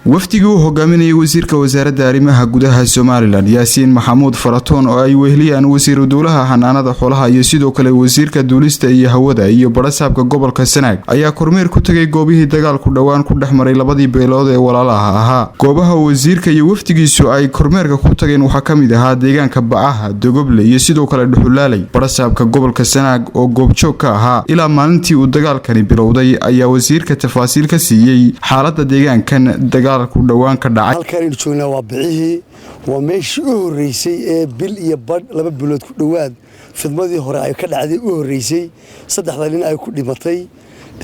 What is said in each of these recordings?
wafdigu hogaaminayay wasiirka wasaaradda arrimaha gudaha Soomaaliland Yaasiin Maxamuud Faratoon oo ay weheliyaan wasiir dowlaha xanaanada xoolaha iyo sidoo kale wasiirka duulista iyo hawada iyo barasaabka gobolka Sanaag ayaa kormeer ku tagay goobihii dagaalku dhawaan ku dhaxmaray labadii beelood ee walaalaha ahaa. Goobaha wasiirka iyo wafdigiisu ay kormeerka ku tageen waxa kamid ahaa deegaanka Bacaha, Dogoble iyo sidoo kale Dhuxulaalay. Barasaabka gobolka Sanaag oo goobjoog ka ahaa ilaa maalintii uu dagaalkani bilowday ayaa wasiirka tafaasiil ka siiyay xaaladda deegaankan ku dhawaan ka dhacay. halkan joogna waa bixii waa meeshii u horeysay ee bil iyo bad laba bilood ku dhawaad fidmadii hore ay ka dhacday u horeysay saddexda nin ay ku dhimatay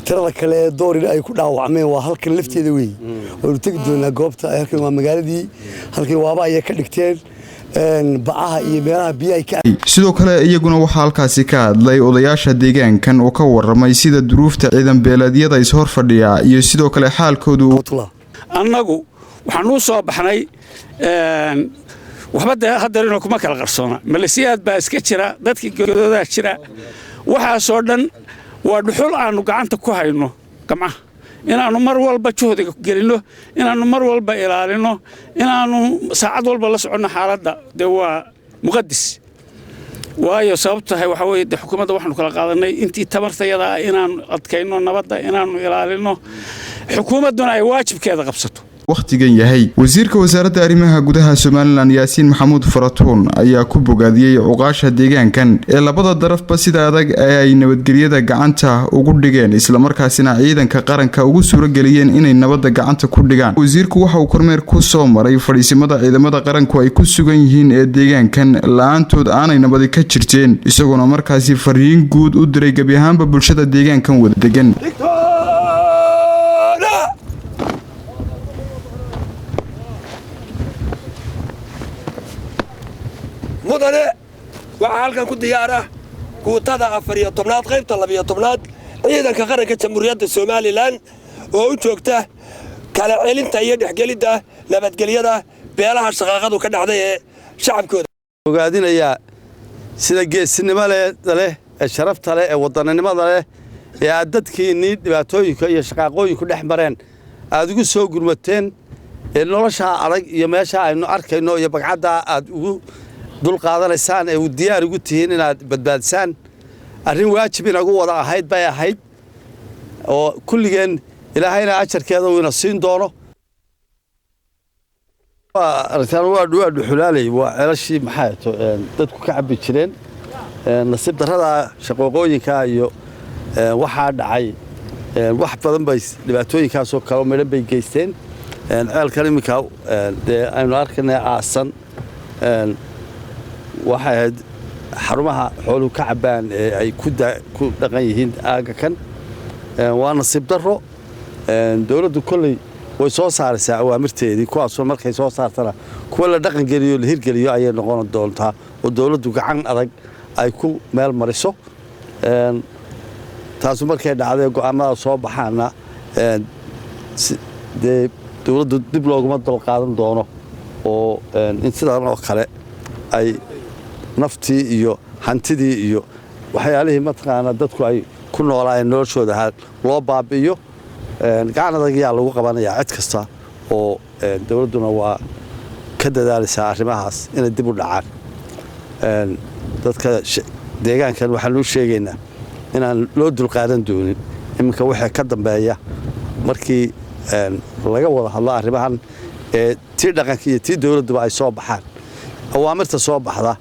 tirada kale doorin ay ku dhaawacmeen waa halkan lafteeda weey oo tagi doona goobta halkan waa magaaladii halkii waaba ay ka dhigteen Bacaha iyo meelaha biyaha ka sidoo kale iyaguna waxa halkaasi ka hadlay odayaasha deegaankan oo ka waramay sida duruufta ciidan beeleedyada is hor fadhiya iyo sidoo kale xaalkoodu annagu waxaan u soo baxnay waxba haddana kuma kala qarsoona maleesiyaad baa iska jira dadkii go'dooda jira waxa soo dhan waa dhuxul aanu gacanta ku hayno gamaha inaanu mar walba juhdiga gelino inaanu mar walba ilaalino inaanu saacad walba la socono xaaladda waa muqaddis waayo sababtahay waxa weeye xukuumadda waxaanu kala qaadanay intii tamartayada inaan adkayno nabadda inaanu ilaalino xukuumadduna ay waajibkeeda qabsato waqtigan yahay wasiirka wasaaradda arrimaha gudaha Soomaaliland Yaasiin Maxamuud Faratoon ayaa ku bogaadiyay uqaasha deegaankan ee labada darafba sida adag ay nabadgelyada gacanta ugu dhigeen isla markaasina ciidanka qaranka ugu suurageliyeen inay nabadda gacanta ku dhigaan. Wasiirku waxa uu kormeer ku soo maray fadhiisimada ciidamada qaranku ay ku sugan yihiin ee deegaankan laantood aanay nabad ka jirteen isagoo markaasi fariin guud u diray gabi ahaanba bulshada deegaankan wada degan. mudane waxa halkan ku diyaara guutada 14 qaybta 12 ciidanka qaranka Jamhuuriyadda Soomaaliland oo u joogta kala celinta iyo dhexgelida nabadgelyada beelaha shaqaaqadu ka dhacday ee shacabkooda ogaadinaya sida geesinimo leh ee sharafta leh ee wadanimada leh ee dadkeenii dhibaatooyinka iyo shaqaaqooyinku dhex mareen aad ugu soo gurmateen ee nolosha adag iyo meesha aynu arkayno iyo bagcada aad ugu dul qaadanaysaan ee diyaar ugu tihiin inaad badbaadisaan arrin waajib inagu wada ahayd bay ahayd oo kulligeen ilaahayna ajarkeeda uu ina siin doono. arkaan waa Dhuxulaalay waa ceelashii maxay dadku ka cabi jireen nasiib darrada shaqooyinka iyo waxa dhacay wax badan bay dhibaatooyinkaas oo kale meelo bay geysteen ceelkan imika aynu arkaynaa aasan waxaad xarumaha xooluhu ka cabaan ay ku dhaqan yihiin aaga kan waa nasiib darro dawladdu kulli way soo saaraysaa awaamirteedii kuwaas markay soo saartana kuwa la dhaqan geliyo la hirgeliyo ayay noqon doontaa oo dawladdu gacan adag ay ku meel mariso taas markay dhacday go'aamada soo baxaana dawladdu dib looguma dal qaadan doono oo in sidan oo kale ay naftii iyo hantidii iyo waxyaalihii mataqaana dadku ay ku noolaayeen noloshooda loo baabi'iyo gacan adag ayaa lagu qabanayaa cid kasta oo dawladduna waa ka dadaalaysaa arrimahaas inay dib u dhacaan dadka deegaankan waxaan u sheegaynaa inaan loo dulqaadan doonin iminka wixii ka dambeeya markii laga wada hadlo arrimahan ee tii dhaqanka iyo tii dawladduba ay soo baxaan awaamirta soo baxda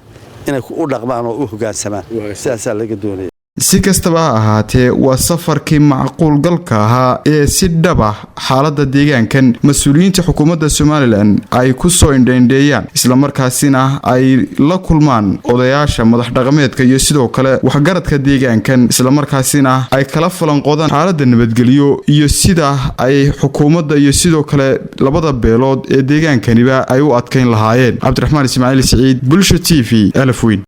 inay u dhaqmaan oo u hoggaansamaan sidaas laga doonaya. si kastaba ha ahaatee waa safarkii macquul galka ahaa ee si dhab ah xaaladda deegaankan mas'uuliyiinta xukuumadda Soomaaliland ay ku soo indheeyaan isla markaasina ay la kulmaan odayaasha madax dhaqameedka iyo sidoo kale waxgaradka deegaankan isla markaasina ay kala falanqoodaan xaaladda nabadgelyo iyo sida ay xukuumadda iyo sidoo kale labada beelood ee deegaankaniba ay u adkeyn lahaayeen. Cabdiraxmaan Ismaaciil Saciid, Bulsho TV, Alafweyn.